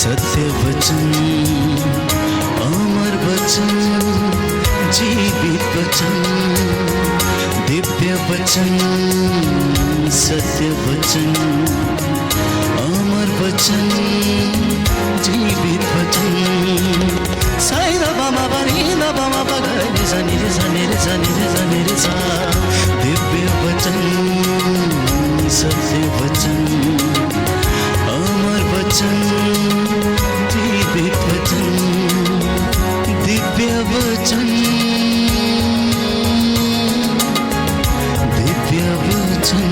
सत्य वचन, अमर वचन, जीवित वचन, दिव्य वचन, सत्य वचन, अमर वचन, जीवित वचन। साई दा बाबा बनी दा बाबा बगैर जनी रे जनी रे जनी रे जनी रे सा। दिव्य वचन, सत्य वचन, अमर वचन, जीवित वचन, दिव्य वचन, दिव्य वचन।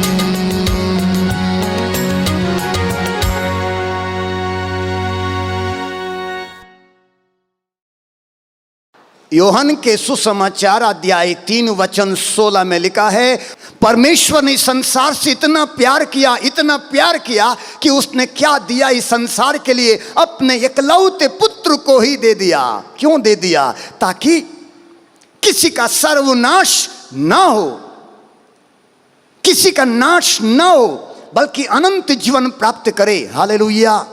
यूहन्ना के सुसमाचार अध्याय 3 वचन 16 में लिखा है, परमेश्वर ने संसार से इतना प्यार किया कि उसने क्या दिया इस संसार के लिए, अपने एकलौते पुत्र को ही दे दिया। क्यों दे दिया? ताकि किसी का सर्वनाश ना हो, किसी का नाश ना हो, बल्कि अनंत जीवन प्राप्त करे। हालेलुया।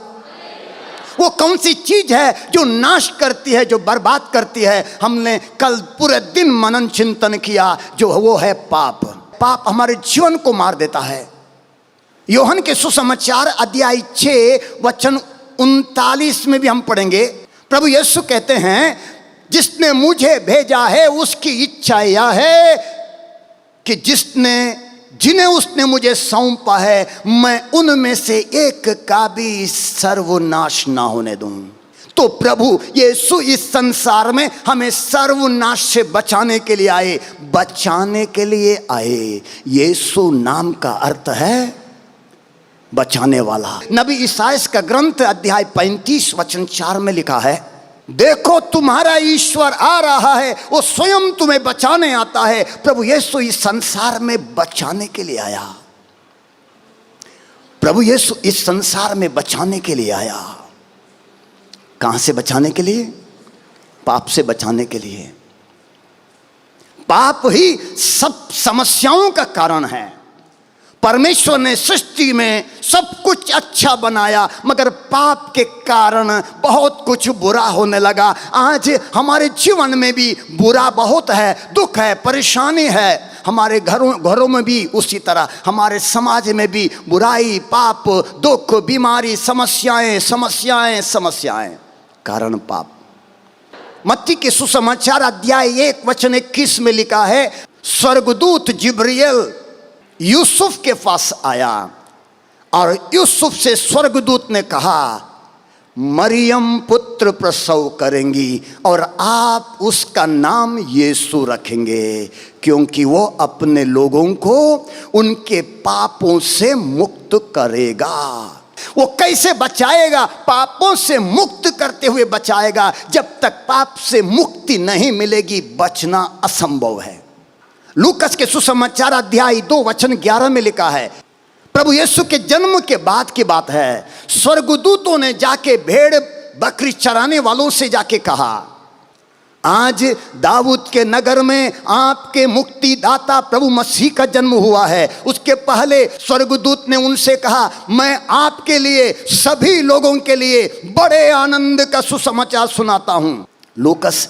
वो कौन सी चीज है जो नाश करती है, जो बर्बाद करती है? हमने कल पूरे दिन मनन चिंतन किया, जो वो है पाप। पाप हमारे जीवन को मार देता है। यूहन्ना के सुसमाचार अध्याय 6 वचन 39 में भी हम पढ़ेंगे, प्रभु यीशु कहते हैं, जिसने मुझे भेजा है उसकी इच्छा यह है कि जिन्हें उसने मुझे सौंपा है, मैं उनमें से एक का भी सर्वनाश ना होने दूं। तो प्रभु यीशु इस संसार में हमें सर्वनाश से बचाने के लिए आए, बचाने के लिए आए। यीशु नाम का अर्थ है बचाने वाला। नबी ईसाया का ग्रंथ अध्याय 35 वचन 4 में लिखा है, देखो तुम्हारा ईश्वर आ रहा है, वो स्वयं तुम्हें बचाने आता है। प्रभु यीशु इस संसार में बचाने के लिए आया। प्रभु यीशु इस संसार में बचाने के लिए आया। कहां से बचाने के लिए? पाप से बचाने के लिए। पाप ही सब समस्याओं का कारण है। परमेश्वर ने सृष्टि में सब कुछ अच्छा बनाया, मगर पाप के कारण बहुत कुछ बुरा होने लगा। आज हमारे जीवन में भी बुरा बहुत है, दुख है, परेशानी है। हमारे घरों में भी उसी तरह, हमारे समाज में भी बुराई, पाप, दुख, बीमारी, समस्याएं, कारण पाप। मत्ती के सुसमाचार अध्याय 1 वचन 21 में लिखा है, स्वर्गदूत जिब्रियल यूसुफ के पास आया और यूसुफ से स्वर्गदूत ने कहा, मरियम पुत्र प्रसव करेंगी और आप उसका नाम यीशु रखेंगे, क्योंकि वो अपने लोगों को उनके पापों से मुक्त करेगा। वो कैसे बचाएगा? पापों से मुक्त करते हुए बचाएगा। जब तक पाप से मुक्ति नहीं मिलेगी, बचना असंभव है। लूकस के सुसमाचार अध्याय 2 वचन 11 में लिखा है, प्रभु यीशु के जन्म के बाद की बात है, स्वर्गदूतों ने जाके भेड़ बकरी चराने वालों से जाके कहा, आज दाऊद के नगर में आपके मुक्तिदाता प्रभु मसीह का जन्म हुआ है। उसके पहले स्वर्गदूत ने उनसे कहा, मैं आपके लिए, सभी लोगों के लिए बड़े आनंद का सुसमाचार सुनाता हूं। लूकस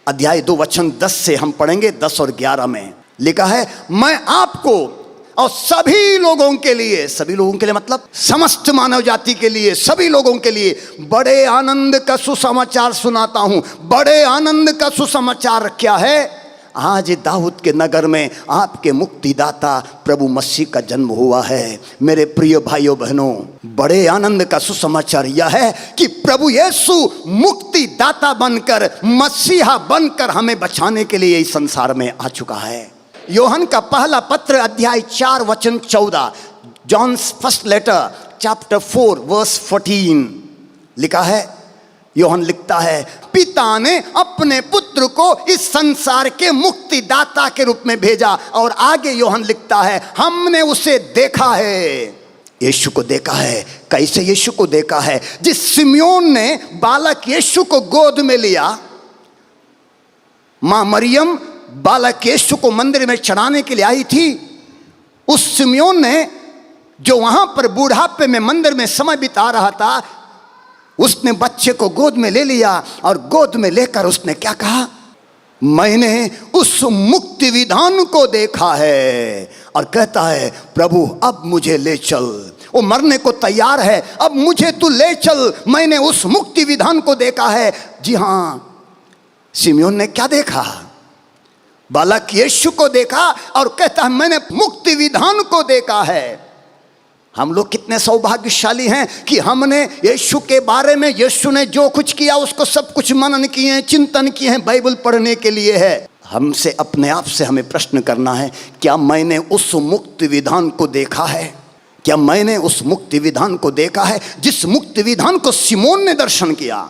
अध्याय 2 वचन 10 से हम पढ़ेंगे, 10 और 11 में लिखा है, मैं आपको और सभी लोगों के लिए मतलब समस्त मानव जाति के लिए, सभी लोगों के लिए बड़े आनंद का सुसमाचार सुनाता हूं। बड़े आनंद का सुसमाचार क्या है? आज दाऊद के नगर में आपके मुक्तिदाता प्रभु मसीह का जन्म हुआ है। मेरे प्रिय भाइयों बहनों, बड़े आनंद का सुसमाचार यह है कि प्रभु यीशु मुक्तिदाता बनकर, मसीहा बनकर हमें बचाने के लिए इस संसार में आ चुका है। यूहन्ना का पहला पत्र अध्याय 4 वचन 14, John's first letter chapter 4 verse 14 लिखा है, यूहन्ना लिखता है, पिता ने अपने पुत्र को इस संसार के मुक्तिदाता के रूप में भेजा। और आगे यूहन्ना लिखता है, हमने उसे देखा है। यीशु को देखा है। कैसे यीशु को देखा है? जिस सिमयोन ने बालक यीशु को गोद में लिया, मां मरियम बालक यीशु को मंदिर में चढ़ाने के लिए आई थी, उस सिमयोन ने, जो वहां पर बूढ़ापे में मंदिर में समय बिता रहा था, उसने बच्चे को गोद में ले लिया और गोद में लेकर उसने क्या कहा, मैंने उस मुक्ति विधान को देखा है। और कहता है प्रभु अब मुझे ले चल। वो मरने को तैयार है, अब मुझे तू ले चल, मैंने उस मुक्ति विधान को देखा है। जी हां, सिमियोन ने क्या देखा, बालक यीशु को देखा और कहता है मैंने मुक्ति विधान को देखा है। हम लोग कितने सौभाग्यशाली हैं कि हमने यीशु के बारे में, यीशु ने जो कुछ किया उसको सब कुछ मनन किए हैं, चिंतन किए हैं, बाइबल पढ़ने के लिए है। हमसे अपने आप से हमें प्रश्न करना है, क्या मैंने उस मुक्ति विधान को देखा है? क्या मैंने उस मुक्ति विधान को देखा है जिस मुक्ति विधान को सिमोन ने दर्शन किया?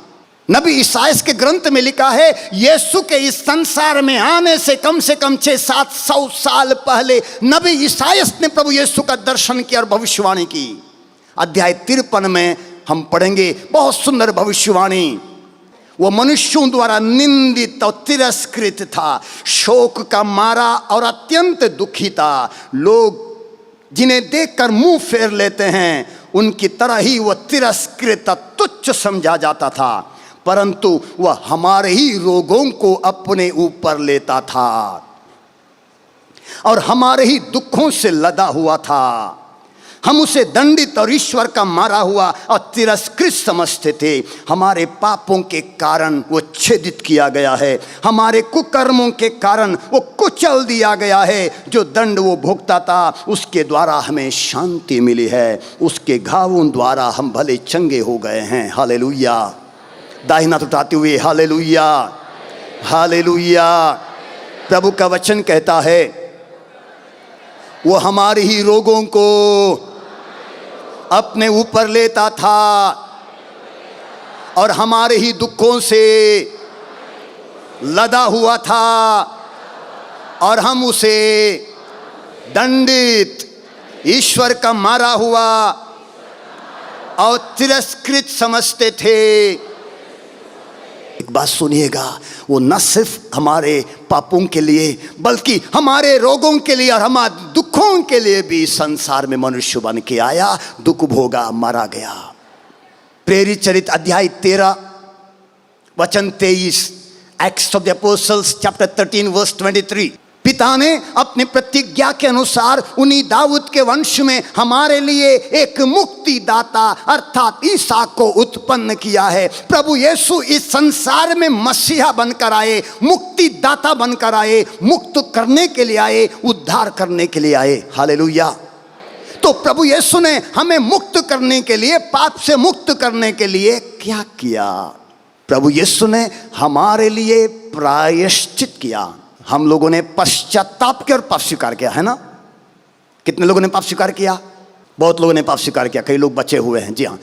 नबी ईसायाह के ग्रंथ में लिखा है, यीशु के इस संसार में आने से कम 600-700 साल पहले नबी ईसायाह ने प्रभु यीशु का दर्शन किया और भविष्यवाणी की। अध्याय 53 में हम पढ़ेंगे बहुत सुंदर भविष्यवाणी। वो मनुष्यों द्वारा निंदित और तिरस्कृत था, शोक का मारा और अत्यंत दुखी था। लोग जिन्हें देखकर मुंह फेर लेते हैं उनकी तरह ही वह तिरस्कृत तुच्छ समझा जाता था, परंतु वह हमारे ही रोगों को अपने ऊपर लेता था और हमारे ही दुखों से लदा हुआ था। हम उसे दंडित और ईश्वर का मारा हुआ और तिरस्कृत समझते थे। हमारे पापों के कारण वो छेदित किया गया है, हमारे कुकर्मों के कारण वो कुचल दिया गया है। जो दंड वो भोगता था उसके द्वारा हमें शांति मिली है, उसके घावों द्वारा हम भले चंगे हो गए हैं। हालेलुया। दाहिना उठाते हुए हालेलुया, हालेलुया। प्रभु का वचन कहता है वो हमारे ही रोगों को अपने ऊपर लेता था और हमारे ही दुखों से लदा हुआ था और हम उसे दंडित, ईश्वर का मारा हुआ और तिरस्कृत समझते थे। एक बात सुनिएगा, वो न सिर्फ हमारे पापों के लिए बल्कि हमारे रोगों के लिए और हमारे दुखों के लिए भी संसार में मनुष्य बन के आया, दुख भोगा, मारा गया। प्रेरित चरित्र अध्याय 13 वचन 23, Acts of the Apostles chapter 13 verse 23। पिता ने अपनी प्रतिज्ञा के अनुसार उन्हीं दाऊद के वंश में हमारे लिए एक मुक्तिदाता अर्थात ईसा को उत्पन्न किया है। प्रभु यीशु इस संसार में मसीहा बनकर आए, मुक्तिदाता बनकर आए, मुक्त करने के लिए आए, उद्धार करने के लिए आए। हालेलुया। तो प्रभु यीशु ने हमें मुक्त करने के लिए, पाप से मुक्त करने के लिए क्या किया? प्रभु यीशु ने हमारे लिए प्रायश्चित किया। हम लोगों ने पश्चाताप किया और पाप स्वीकार किया, है ना? कितने लोगों ने पाप स्वीकार किया? बहुत लोगों ने पाप स्वीकार किया, कई लोग बचे हुए हैं। जी हाँ,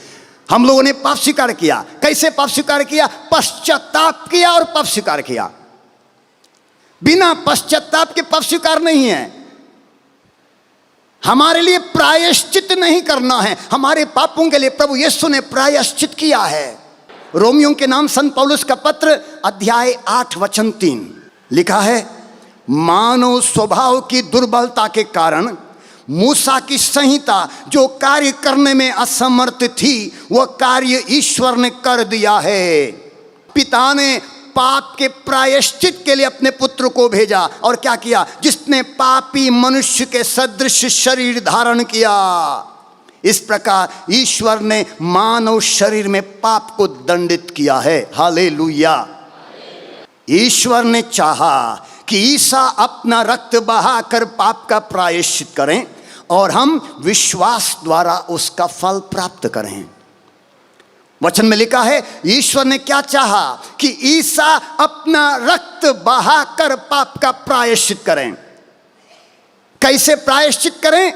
हम लोगों ने पाप स्वीकार किया। कैसे पाप स्वीकार किया? पश्चाताप किया और पाप स्वीकार किया। बिना पश्चाताप के पाप स्वीकार नहीं है। हमारे लिए प्रायश्चित नहीं करना है, हमारे पापों के लिए प्रभु यीशु ने प्रायश्चित किया है। रोमियों के नाम संत पौलुस का पत्र अध्याय 8 वचन 3 लिखा है, मानव स्वभाव की दुर्बलता के कारण मूसा की संहिता जो कार्य करने में असमर्थ थी वह कार्य ईश्वर ने कर दिया है। पिता ने पाप के प्रायश्चित के लिए अपने पुत्र को भेजा और क्या किया? जिसने पापी मनुष्य के सदृश शरीर धारण किया। इस प्रकार ईश्वर ने मानव शरीर में पाप को दंडित किया है। हालेलुया। ईश्वर ने चाहा कि ईसा अपना रक्त बहाकर पाप का प्रायश्चित करें और हम विश्वास द्वारा उसका फल प्राप्त करें। वचन में लिखा है, ईश्वर ने क्या चाहा कि ईसा अपना रक्त बहाकर पाप का प्रायश्चित करें। कैसे प्रायश्चित करें?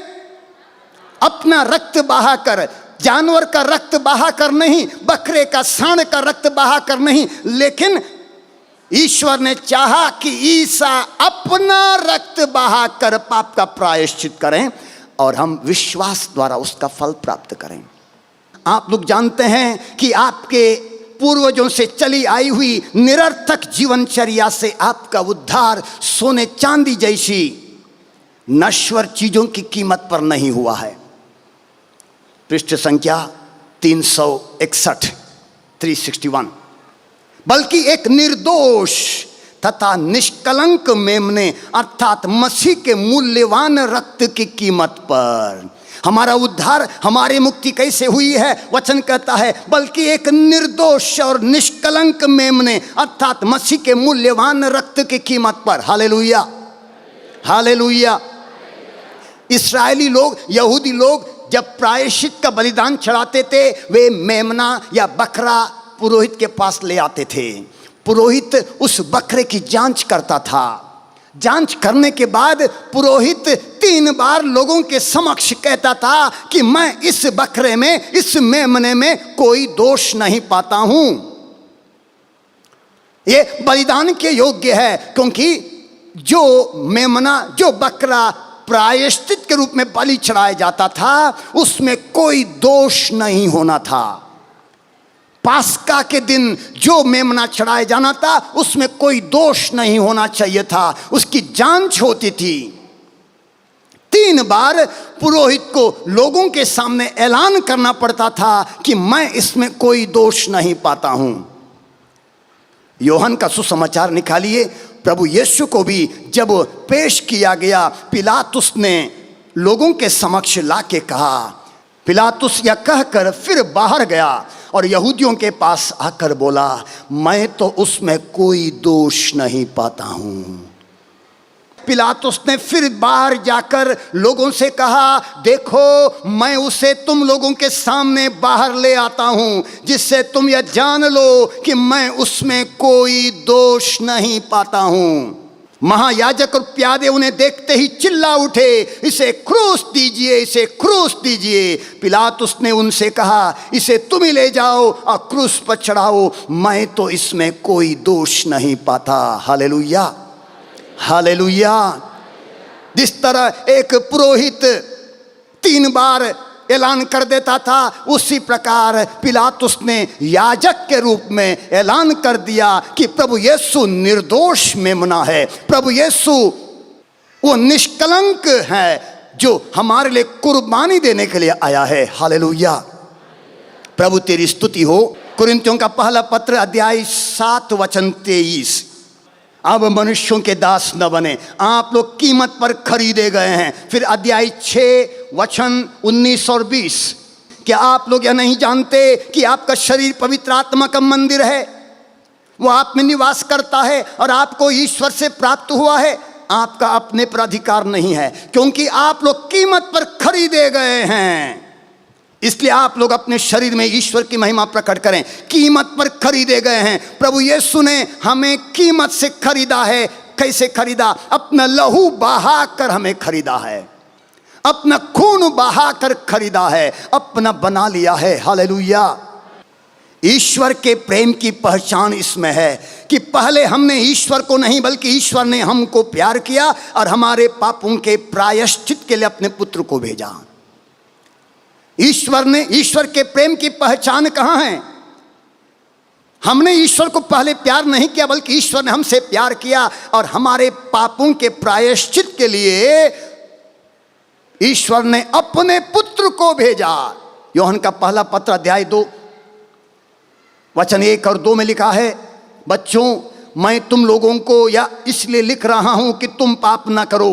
अपना रक्त बहाकर, जानवर का रक्त बहाकर नहीं, बकरे का सांड का रक्त बहाकर नहीं, लेकिन ईश्वर ने चाहा कि ईसा अपना रक्त बहाकर पाप का प्रायश्चित करें और हम विश्वास द्वारा उसका फल प्राप्त करें। आप लोग जानते हैं कि आपके पूर्वजों से चली आई हुई निरर्थक जीवनचर्या से आपका उद्धार सोने चांदी जैसी नश्वर चीजों की कीमत पर नहीं हुआ है। पृष्ठ संख्या 361। 361, बल्कि एक निर्दोष तथा निष्कलंक मेमने अर्थात मसीह के मूल्यवान रक्त की कीमत पर। हमारा उद्धार, हमारी मुक्ति कैसे हुई है? वचन कहता है बल्कि एक निर्दोष और निष्कलंक मेमने अर्थात मसीह के मूल्यवान रक्त की कीमत पर। Hallelujah, hallelujah. इस्राएली लोग, यहूदी लोग जब प्रायश्चित का बलिदान चढ़ाते थे, वे मेमना या बकरा पुरोहित के पास ले आते थे। पुरोहित उस बकरे की जांच करता था। जांच करने के बाद पुरोहित 3 बार लोगों के समक्ष कहता था कि मैं इस बकरे में, इस मेमने में कोई दोष नहीं पाता हूं। ये बलिदान के योग्य है, क्योंकि जो मेमना, जो बकरा प्रायश्चित के रूप में बलि चढ़ाया जाता था, उसमें कोई दोष नहीं होना था। पास्का के दिन जो मेमना चढ़ाया जाना था, उसमें कोई दोष नहीं होना चाहिए था। उसकी जांच होती थी। 3 बार पुरोहित को लोगों के सामने ऐलान करना पड़ता था कि मैं इसमें कोई दोष नहीं पाता हूं। यूहन्ना का सुसमाचार निकालिए। प्रभु यीशु को भी जब पेश किया गया, पिलातुस ने लोगों के समक्ष लाके कहा, पिलातुस यह कहकर फिर बाहर गया और यहूदियों के पास आकर बोला, मैं तो उसमें कोई दोष नहीं पाता हूं। पिलातुस ने फिर बाहर जाकर लोगों से कहा, देखो मैं उसे तुम लोगों के सामने बाहर ले आता हूं, जिससे तुम यह जान लो कि मैं उसमें कोई दोष नहीं पाता हूं। महायाजक और प्यादे उन्हें देखते ही चिल्ला उठे, इसे क्रूस दीजिए, इसे क्रूस दीजिए। पिलातुस ने उनसे कहा, इसे तुम ही ले जाओ और क्रूस पर चढ़ाओ, मैं तो इसमें कोई दोष नहीं पाता। Hallelujah, hallelujah. जिस तरह एक पुरोहित 3 बार ऐलान कर देता था, उसी प्रकार पिलातुस ने याजक के रूप में ऐलान कर दिया कि प्रभु यीशु निर्दोष मेमना है, प्रभु यीशु वो निष्कलंक है जो हमारे लिए कुर्बानी देने के लिए आया है। हालेलुया, प्रभु तेरी स्तुति हो। कुरिन्थियों का पहला पत्र अध्याय 7 वचन 23, अब मनुष्यों के दास न बने, आप लोग कीमत पर खरीदे गए हैं। फिर अध्याय 6 वचन 19 और 20, क्या आप लोग यह नहीं जानते कि आपका शरीर पवित्र आत्मा का मंदिर है, वो आप में निवास करता है और आपको ईश्वर से प्राप्त हुआ है, आपका अपने पर अधिकार नहीं है, क्योंकि आप लोग कीमत पर खरीदे गए हैं। इसलिए आप लोग अपने शरीर में ईश्वर की महिमा प्रकट करें। कीमत पर खरीदे गए हैं। प्रभु यीशु ने हमें कीमत से खरीदा है। कैसे खरीदा? अपना लहू बहाकर हमें खरीदा है, अपना खून बहाकर खरीदा है, अपना बना लिया है। हालेलुया। ईश्वर के प्रेम की पहचान इसमें है कि पहले हमने ईश्वर को नहीं, बल्कि ईश्वर ने हमको प्यार किया और हमारे पापों के प्रायश्चित के लिए अपने पुत्र को भेजा। ईश्वर के प्रेम की पहचान कहाँ है? हमने ईश्वर को पहले प्यार नहीं किया, बल्कि ईश्वर ने हमसे प्यार किया और हमारे पापों के प्रायश्चित के लिए ईश्वर ने अपने पुत्र को भेजा। यूहन्ना का पहला पत्र अध्याय 2 वचन 1 और 2 में लिखा है, बच्चों मैं तुम लोगों को यह इसलिए लिख रहा हूं कि तुम पाप ना करो,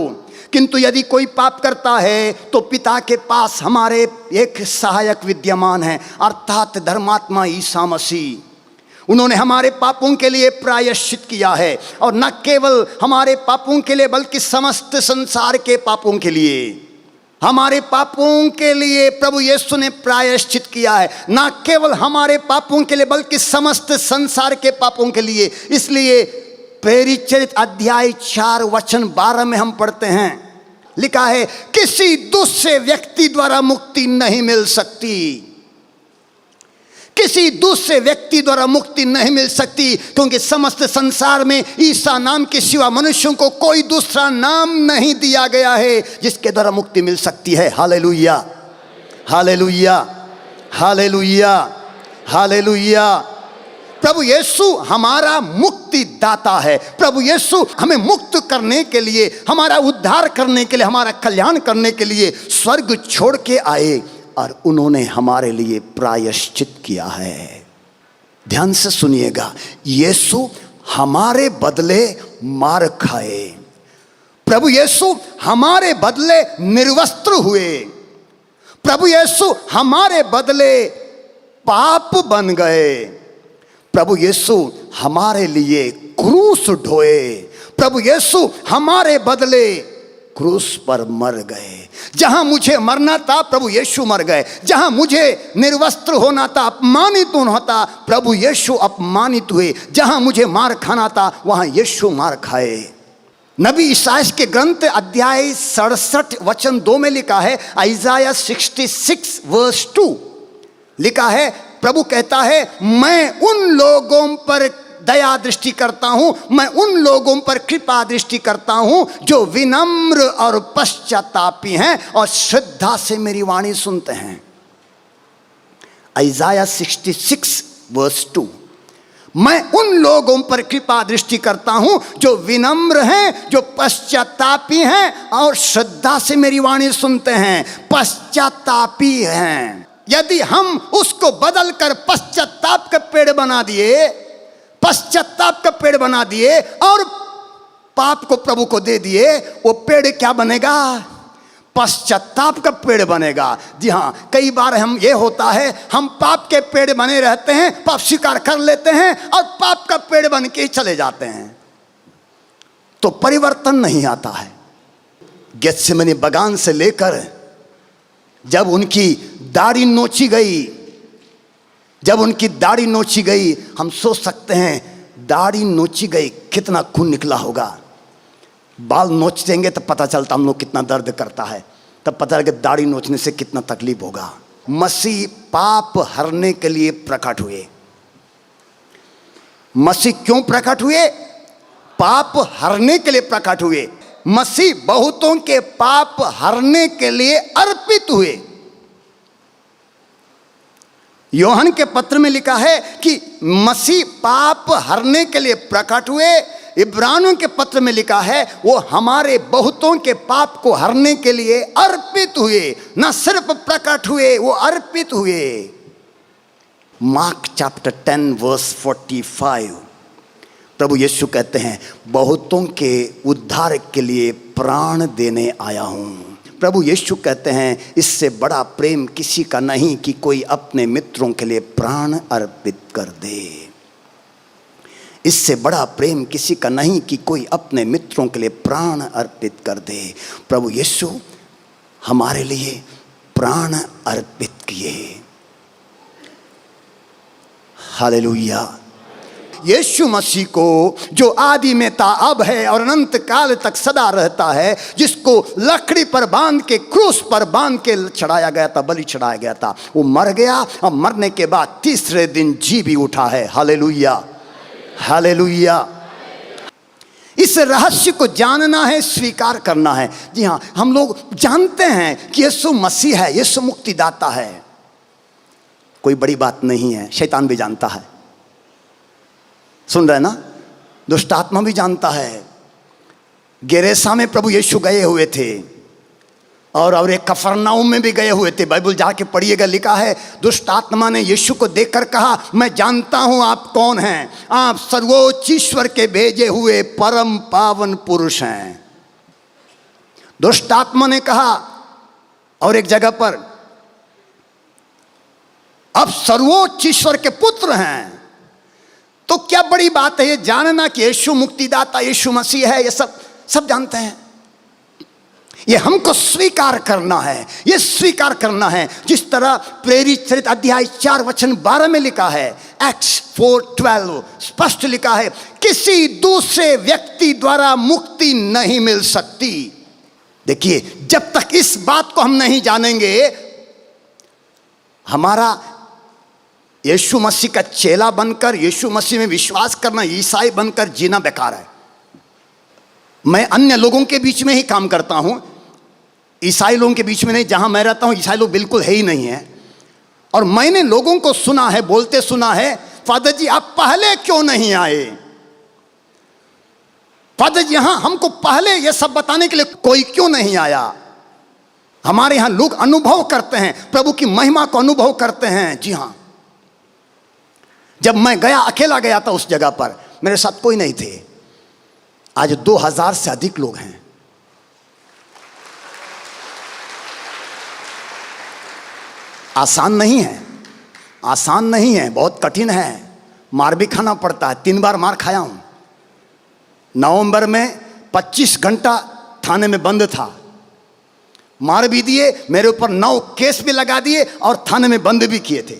किंतु यदि कोई पाप करता है तो पिता के पास हमारे एक सहायक विद्यमान है, अर्थात धर्मात्मा ईसा मसीह। उन्होंने हमारे पापों के लिए प्रायश्चित किया है, और न केवल हमारे पापों के लिए बल्कि समस्त संसार के पापों के लिए। हमारे पापों के लिए प्रभु यीशु ने प्रायश्चित किया है, न केवल हमारे पापों के लिए बल्कि समस्त संसार के पापों के लिए। इसलिए प्रेरित चरित्र अध्याय 4 वचन 12 में हम पढ़ते हैं, लिखा है, किसी दूसरे व्यक्ति द्वारा मुक्ति नहीं मिल सकती। किसी दूसरे व्यक्ति द्वारा मुक्ति नहीं मिल सकती, क्योंकि समस्त संसार में ईसा नाम के सिवा मनुष्यों को कोई दूसरा नाम नहीं दिया गया है जिसके द्वारा मुक्ति मिल सकती है। Hallelujah, hallelujah, hallelujah, hallelujah. प्रभु यीशु हमारा मुक्तिदाता है। प्रभु यीशु हमें मुक्त करने के लिए, हमारा उद्धार करने के लिए, हमारा कल्याण करने के लिए स्वर्ग छोड़ के आए और उन्होंने हमारे लिए प्रायश्चित किया है। ध्यान से सुनिएगा, यीशु हमारे बदले मार खाए, प्रभु यीशु हमारे बदले निर्वस्त्र हुए, प्रभु यीशु हमारे बदले पाप बन गए, प्रभु यीशु हमारे लिए क्रूस ढोए, प्रभु यीशु हमारे बदले क्रूस पर मर गए। जहां मुझे मरना था प्रभु यीशु मर गए, जहां मुझे निर्वस्त्र होना था, अपमानित होना था, प्रभु यीशु अपमानित हुए, जहां मुझे मार खाना था वहां यीशु मार खाए। नबी ईसाया के ग्रंथ अध्याय 67 वचन 2 में लिखा है, आइज़ाया 66 वर्स 2 लिखा है, प्रभु कहता है मैं उन लोगों पर दया दृष्टि करता हूं, मैं उन लोगों पर कृपा दृष्टि करता हूं जो विनम्र और पश्चातापी हैं और श्रद्धा से मेरी वाणी सुनते हैं। आइज़ाया 66 वर्स 2, मैं उन लोगों पर कृपा दृष्टि करता हूं जो विनम्र हैं, जो पश्चातापी हैं और श्रद्धा से मेरी वाणी सुनते हैं। पश्चातापी हैं। यदि हम उसको बदल कर पश्चाताप का पेड़ बना दिए, पश्चाताप का पेड़ बना दिए और पाप को प्रभु को दे दिए, वो पेड़ क्या बनेगा? पश्चाताप का पेड़ बनेगा। जी हाँ, कई बार हम ये होता है, हम पाप के पेड़ बने रहते हैं, पाप स्वीकार कर लेते हैं और पाप का पेड़ बन के चले जाते हैं, तो परिवर्तन नहीं आता है। गेत्सेमनी बगान से लेकर जब उनकी दाढ़ी नोची गई, जब उनकी दाढ़ी नोची गई, हम सोच सकते हैं दाढ़ी नोची गई कितना खून निकला होगा। बाल नोच देंगे तो पता चलता हम लोग कितना दर्द करता है, तब पता लगे दाढ़ी नोचने से कितना तकलीफ होगा। मसीह पाप हरने के लिए प्रकट हुए। मसीह क्यों प्रकट हुए? पाप हरने के लिए प्रकट हुए। मसीह बहुतों के पाप हरने के लिए अर्पित हुए। यूहन्ना के पत्र में लिखा है कि मसीह पाप हरने के लिए प्रकट हुए। इब्रानियों के पत्र में लिखा है वो हमारे बहुतों के पाप को हरने के लिए अर्पित हुए। न सिर्फ प्रकट हुए, वो अर्पित हुए। मार्क चैप्टर 10 वर्स 45, प्रभु यीशु कहते हैं बहुतों के उद्धार के लिए प्राण देने आया हूं। प्रभु यीशु कहते हैं इससे बड़ा प्रेम किसी का नहीं कि कोई अपने मित्रों के लिए प्राण अर्पित कर दे। इससे बड़ा प्रेम किसी का नहीं कि कोई अपने मित्रों के लिए प्राण अर्पित कर दे। प्रभु यीशु हमारे लिए प्राण अर्पित किए। हालेलुया। यीशु मसीह को जो आदि में था, अब है और अनंत काल तक सदा रहता है, जिसको लकड़ी पर बांध के, क्रूस पर बांध के चढ़ाया गया था, बलि चढ़ाया गया था, वो मर गया और मरने के बाद तीसरे दिन जी भी उठा है। Hallelujah, hallelujah. इस रहस्य को जानना है, स्वीकार करना है। जी हाँ, हम लोग जानते हैं कि यीशु मसीह है, यीशु मुक्तिदाता है, कोई बड़ी बात नहीं है। शैतान भी जानता है, सुन रहे ना, दुष्ट आत्मा भी जानता है। गेरेसा में प्रभु यीशु गए हुए थे और एक कफरनाउम में भी गए हुए थे। बाइबल जाके पढ़िएगा, लिखा है दुष्ट आत्मा ने यीशु को देखकर कहा मैं जानता हूं आप कौन हैं, आप सर्वोच्च ईश्वर के भेजे हुए परम पावन पुरुष हैं। दुष्ट आत्मा ने कहा और एक जगह पर आप सर्वोच्च ईश्वर के पुत्र हैं। तो क्या बड़ी बात है ये जानना कि यीशु मुक्तिदाता यीशु मसीह है। ये सब जानते हैं। ये हमको स्वीकार करना है, ये स्वीकार करना है। जिस तरह प्रेरित चरित्र अध्याय 4 वचन 12 में लिखा है, एक्ट्स 4:12 स्पष्ट लिखा है, किसी दूसरे व्यक्ति द्वारा मुक्ति नहीं मिल सकती। देखिए, जब तक इस बात को हम नहीं जानेंगे, हमारा यीशु मसीह का चेला बनकर, यीशु मसीह में विश्वास करना, ईसाई बनकर जीना बेकार है। मैं अन्य लोगों के बीच में ही काम करता हूं, ईसाई लोगों के बीच में नहीं। जहां मैं रहता हूं ईसाई लोग बिल्कुल है ही नहीं है। और मैंने लोगों को सुना है, बोलते सुना है, फादर जी आप पहले क्यों नहीं आए? फादर जी यहां हमको पहले ये सब बताने के लिए कोई क्यों नहीं आया? हमारे यहां लोग अनुभव करते हैं, प्रभु की महिमा को अनुभव करते हैं। जी हां, जब मैं गया, अकेला गया था उस जगह पर, मेरे साथ कोई नहीं थे। आज 2000 से अधिक लोग हैं। आसान नहीं है, आसान नहीं है, बहुत कठिन है। मार भी खाना पड़ता है। 3 बार मार खाया हूं। नवंबर में 25 घंटा थाने में बंद था। मार भी दिए, मेरे ऊपर 9 केस भी लगा दिए और थाने में बंद भी किए थे।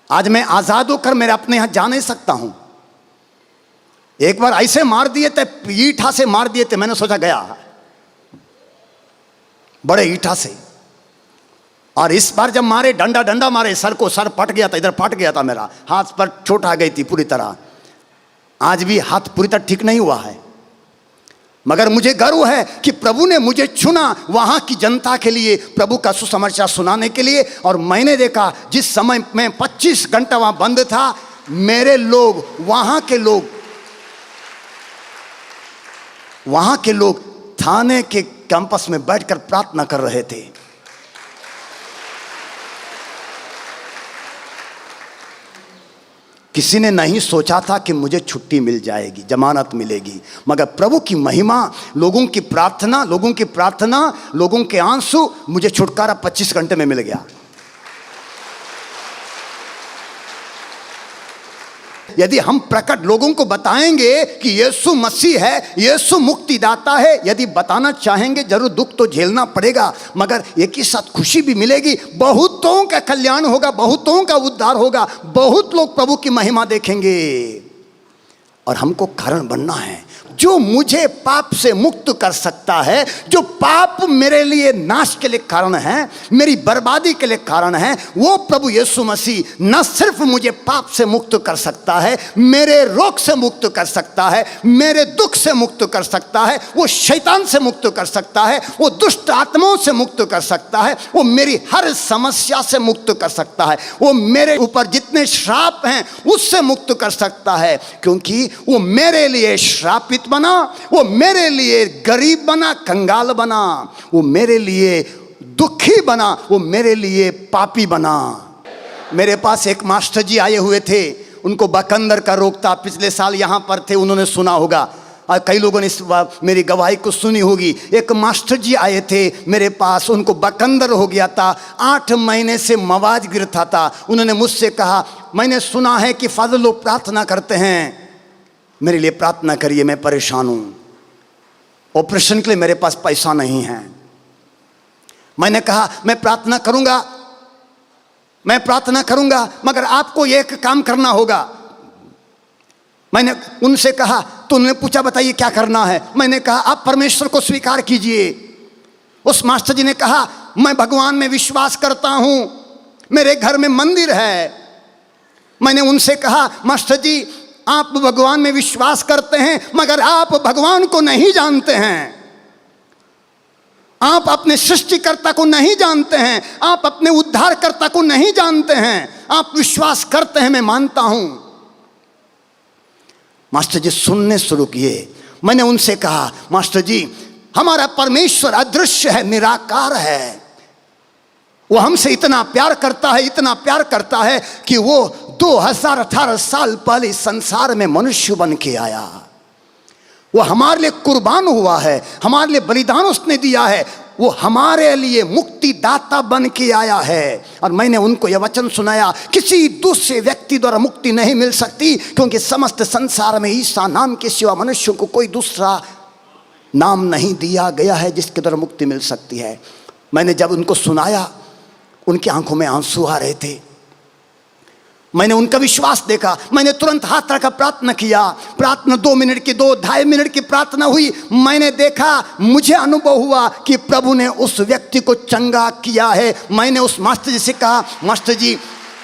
आज मैं आजाद होकर मेरे अपने यहां जा नहीं सकता हूं। एक बार ऐसे मार दिए थे, ईंटा से मार दिए थे, मैंने सोचा गया, बड़े ईंटा से। और इस बार जब मारे, डंडा मारे सर को, सर फट गया था, इधर फट गया था मेरा, हाथ पर चोट आ गई थी पूरी तरह। आज भी हाथ पूरी तरह ठीक नहीं हुआ है, मगर मुझे गर्व है कि प्रभु ने मुझे चुना वहां की जनता के लिए, प्रभु का सुसमाचार सुनाने के लिए। और मैंने देखा जिस समय मैं 25 घंटा वहां बंद था, मेरे लोग, वहां के लोग थाने के कैंपस में बैठकर प्रार्थना कर रहे थे। किसी ने नहीं सोचा था कि मुझे छुट्टी मिल जाएगी, जमानत मिलेगी, मगर प्रभु की महिमा, लोगों की प्रार्थना, लोगों के आंसू, मुझे छुटकारा 25 घंटे में मिल गया। यदि हम प्रकट लोगों को बताएंगे कि यीशु मसीह है, यीशु मुक्तिदाता है, यदि बताना चाहेंगे, जरूर दुख तो झेलना पड़ेगा, मगर एक ही साथ खुशी भी मिलेगी। बहुतों का कल्याण होगा, बहुतों का उद्धार होगा, बहुत लोग प्रभु की महिमा देखेंगे। और हमको कारण बनना है। जो मुझे पाप से मुक्त कर सकता है, जो पाप मेरे लिए नाश के लिए कारण है, मेरी बर्बादी के लिए कारण है, वो प्रभु यीशु मसीह न सिर्फ मुझे पाप से मुक्त कर सकता है, मेरे रोग से मुक्त कर सकता है, मेरे दुख से मुक्त कर सकता है, वो शैतान से मुक्त कर सकता है, वो दुष्ट आत्माओं से मुक्त कर सकता है, वो मेरी हर समस्या से मुक्त कर सकता है, वो मेरे ऊपर जितने श्राप हैं उससे मुक्त कर सकता है। क्योंकि वो मेरे लिए श्रापित बना, वो मेरे लिए गरीब बना, कंगाल बना, वो मेरे लिए दुखी बना, वो मेरे लिए पापी बना। मेरे पास एक मास्टर जी आए हुए थे, उनको बकंदर का रोग था। पिछले साल यहां पर थे, उन्होंने सुना होगा और कई लोगों ने मेरी गवाही को सुनी होगी। एक मास्टर जी आए थे मेरे पास, उनको बकंदर हो गया था, 8 महीने से मवाज गिरता था। उन्होंने मुझसे कहा, मैंने सुना है कि फादर लोग प्रार्थना करते हैं, मेरे लिए प्रार्थना करिए, मैं परेशान हूं, ऑपरेशन के लिए मेरे पास पैसा नहीं है। मैंने कहा मैं प्रार्थना करूंगा, मगर आपको एक काम करना होगा। मैंने उनसे कहा, तो उन्होंने पूछा बताइए क्या करना है। मैंने कहा आप परमेश्वर को स्वीकार कीजिए। उस मास्टर जी ने कहा मैं भगवान में विश्वास करता हूं, मेरे घर में मंदिर है। मैंने उनसे कहा मास्टर जी आप भगवान में विश्वास करते हैं, मगर आप भगवान को नहीं जानते हैं, आप अपने सृष्टिकर्ता को नहीं जानते हैं, आप अपने उद्धारकर्ता को नहीं जानते हैं। आप विश्वास करते हैं, मैं मानता हूं। मास्टर जी सुनने शुरू किए। मैंने उनसे कहा मास्टर जी हमारा परमेश्वर अदृश्य है, निराकार है, वो हमसे इतना प्यार करता है कि वो 2018 साल पहले संसार में मनुष्य बन के आया। वो हमारे लिए कुर्बान हुआ है, हमारे लिए बलिदान उसने दिया है, वो हमारे लिए मुक्तिदाता बन के आया है। और मैंने उनको यह वचन सुनाया, किसी दूसरे व्यक्ति द्वारा मुक्ति नहीं मिल सकती, क्योंकि समस्त संसार में ईसा नाम के सिवा मनुष्य को कोई दूसरा नाम नहीं दिया गया है जिसके द्वारा मुक्ति मिल सकती है। मैंने जब उनको सुनाया, उनकी आंखों में आंसू आ रहे थे। मैंने उनका विश्वास देखा, मैंने तुरंत हाथ रखा, प्रार्थना किया। प्रार्थना 2 मिनट की, 2-2.5 मिनट की प्रार्थना हुई। मैंने देखा, मुझे अनुभव हुआ कि प्रभु ने उस व्यक्ति को चंगा किया है। मैंने उस मास्टर जी से कहा मास्टर जी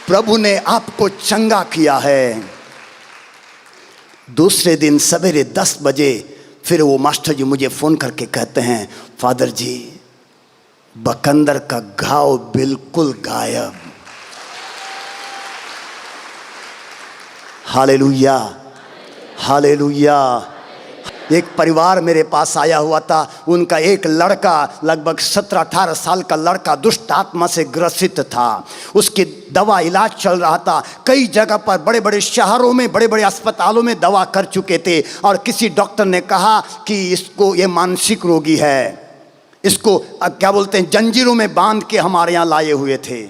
प्रभु ने आपको चंगा किया है। दूसरे दिन सवेरे 10 बजे फिर वो मास्टर जी मुझे फ़ोन करके कहते हैं फादर जी बकंदर का घाव बिल्कुल गायब। Hallelujah, hallelujah. एक परिवार मेरे पास आया हुआ था, उनका एक लड़का लगभग 17-18 साल का लड़का दुष्ट आत्मा से ग्रसित था। उसकी दवा इलाज चल रहा था, कई जगह पर बड़े बड़े शहरों में बड़े बड़े अस्पतालों में दवा कर चुके थे, और किसी डॉक्टर ने कहा कि इसको ये मानसिक रोगी है, इसको क्या बोलते हैं जंजीरों में बांध के हमारे यहाँ लाए हुए थे।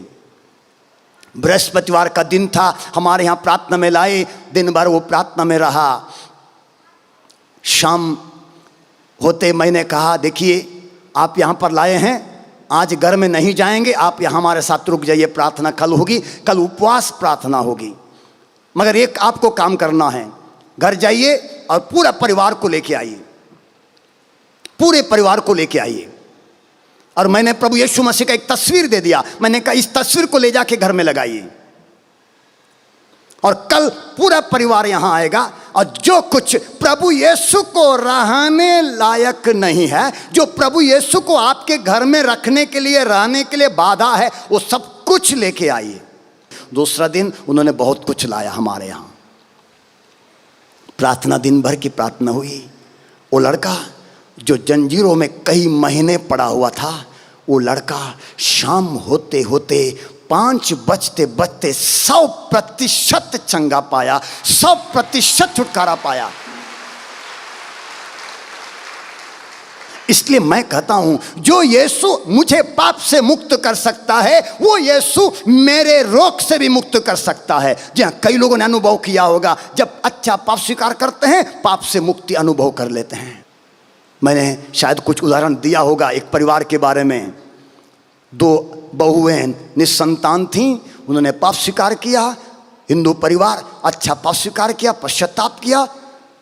बृहस्पतिवार का दिन था, हमारे यहाँ प्रार्थना में लाए, दिन भर वो प्रार्थना में रहा। शाम होते मैंने कहा देखिए आप यहाँ पर लाए हैं, आज घर में नहीं जाएंगे, आप यहाँ हमारे साथ रुक जाइए, प्रार्थना कल होगी, कल उपवास प्रार्थना होगी, मगर एक आपको काम करना है, घर जाइए और पूरा परिवार को लेके आइए, पूरे परिवार को लेके आइए। और मैंने प्रभु यीशु मसीह का एक तस्वीर दे दिया, मैंने कहा इस तस्वीर को ले जाके घर में लगाइए, और कल पूरा परिवार यहां आएगा, और जो कुछ प्रभु यीशु को रहने लायक नहीं है, जो प्रभु यीशु को आपके घर में रखने के लिए रहने के लिए बाधा है, वो सब कुछ लेके आइए। दूसरा दिन उन्होंने बहुत कुछ लाया हमारे यहां, प्रार्थना दिन भर की प्रार्थना हुई। वो लड़का जो जंजीरों में कई महीने पड़ा हुआ था, वो लड़का शाम होते होते 5 बजते बजते 100% चंगा पाया, 100% छुटकारा पाया। इसलिए मैं कहता हूं जो यीशु मुझे पाप से मुक्त कर सकता है, वो यीशु मेरे रोग से भी मुक्त कर सकता है। जी हाँ, कई लोगों ने अनुभव किया होगा, जब अच्छा पाप स्वीकार करते हैं पाप से मुक्ति अनुभव कर लेते हैं। मैंने शायद कुछ उदाहरण दिया होगा एक परिवार के बारे में। 2 बहुएं निसंतान थीं, उन्होंने पाप स्वीकार किया, हिंदू परिवार अच्छा पाप स्वीकार किया, पश्चाताप किया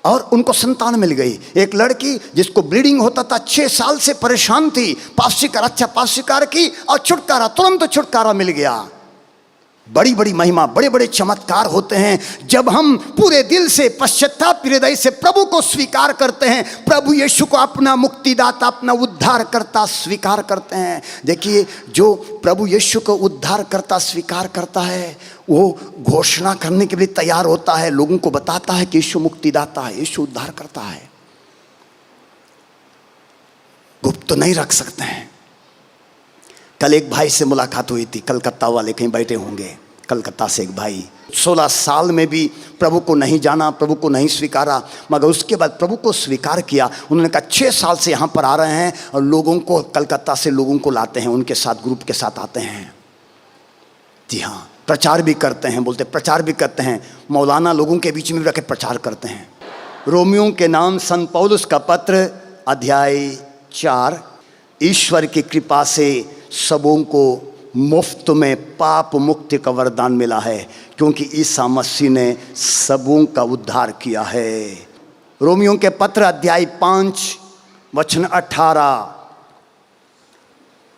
और उनको संतान मिल गई। एक लड़की जिसको ब्लीडिंग होता था, 6 साल से परेशान थी, पाप स्वीकार अच्छा पाप स्वीकार की और छुटकारा, तुरंत छुटकारा मिल गया। बड़ी बड़ी महिमा, बड़े बड़े चमत्कार होते हैं जब हम पूरे दिल से पश्चाताप हृदय से प्रभु को स्वीकार करते हैं, प्रभु यीशु को अपना मुक्तिदाता, अपना उद्धारकर्ता स्वीकार करते हैं। देखिए, जो प्रभु यीशु को उद्धारकर्ता स्वीकार करता है, वो घोषणा करने के लिए तैयार होता है, लोगों को बताता है कि यीशु मुक्तिदाता है, यीशु उद्धार करता है। गुप्त तो नहीं रख सकते हैं। कल एक भाई से मुलाकात हुई थी, कलकत्ता वाले कहीं बैठे होंगे, कलकत्ता से एक भाई 16 साल में भी प्रभु को नहीं जाना, प्रभु को नहीं स्वीकारा, मगर उसके बाद प्रभु को स्वीकार किया। उन्होंने कहा 6 साल से यहाँ पर आ रहे हैं और लोगों को, कलकत्ता से लोगों को लाते हैं, उनके साथ ग्रुप के साथ आते हैं। जी हाँ, प्रचार भी करते हैं, बोलते प्रचार भी करते हैं, मौलाना लोगों के बीच में भी रख के प्रचार करते हैं। रोमियो के नाम संत पौलुस का पत्र अध्याय 4, ईश्वर की कृपा से सबों को मुफ्त में पाप मुक्ति का वरदान मिला है, क्योंकि ईसा मसीह ने सबों का उद्धार किया है। रोमियो के पत्र अध्याय 5 वचन 18।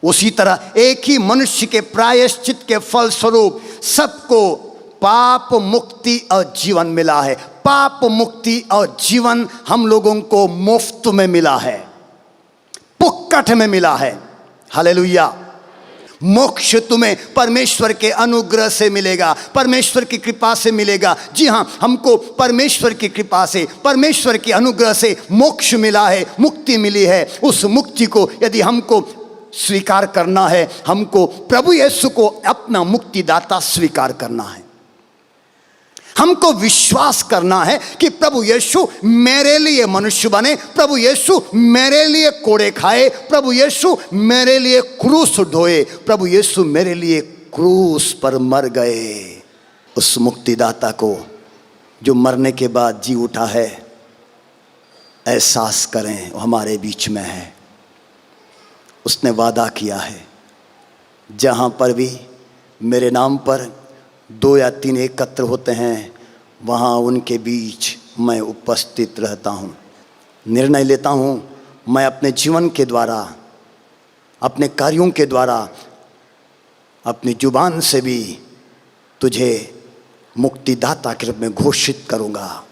उसी तरह एक ही मनुष्य के प्रायश्चित के फल स्वरूप सबको पाप मुक्ति और जीवन मिला है। पाप मुक्ति और जीवन हम लोगों को मुफ्त में मिला है, पुक्कट में मिला है। हालेलुया। मोक्ष तुम्हें परमेश्वर के अनुग्रह से मिलेगा, परमेश्वर की कृपा से मिलेगा। जी हाँ, हमको परमेश्वर की कृपा से, परमेश्वर के अनुग्रह से मोक्ष मिला है, मुक्ति मिली है। उस मुक्ति को यदि हमको स्वीकार करना है, हमको प्रभु यीशु को अपना मुक्तिदाता स्वीकार करना है। हमको विश्वास करना है कि प्रभु यीशु मेरे लिए मनुष्य बने, प्रभु यीशु मेरे लिए कोड़े खाए, प्रभु यीशु मेरे लिए क्रूस ढोए, प्रभु यीशु मेरे लिए क्रूस पर मर गए। उस मुक्तिदाता को जो मरने के बाद जी उठा है, एहसास करें, वो हमारे बीच में है। उसने वादा किया है, जहाँ पर भी मेरे नाम पर 2 या 3 एकत्र होते हैं, वहाँ उनके बीच मैं उपस्थित रहता हूँ। निर्णय लेता हूँ, मैं अपने जीवन के द्वारा, अपने कार्यों के द्वारा, अपनी जुबान से भी तुझे मुक्तिदाता के रूप में घोषित करूँगा।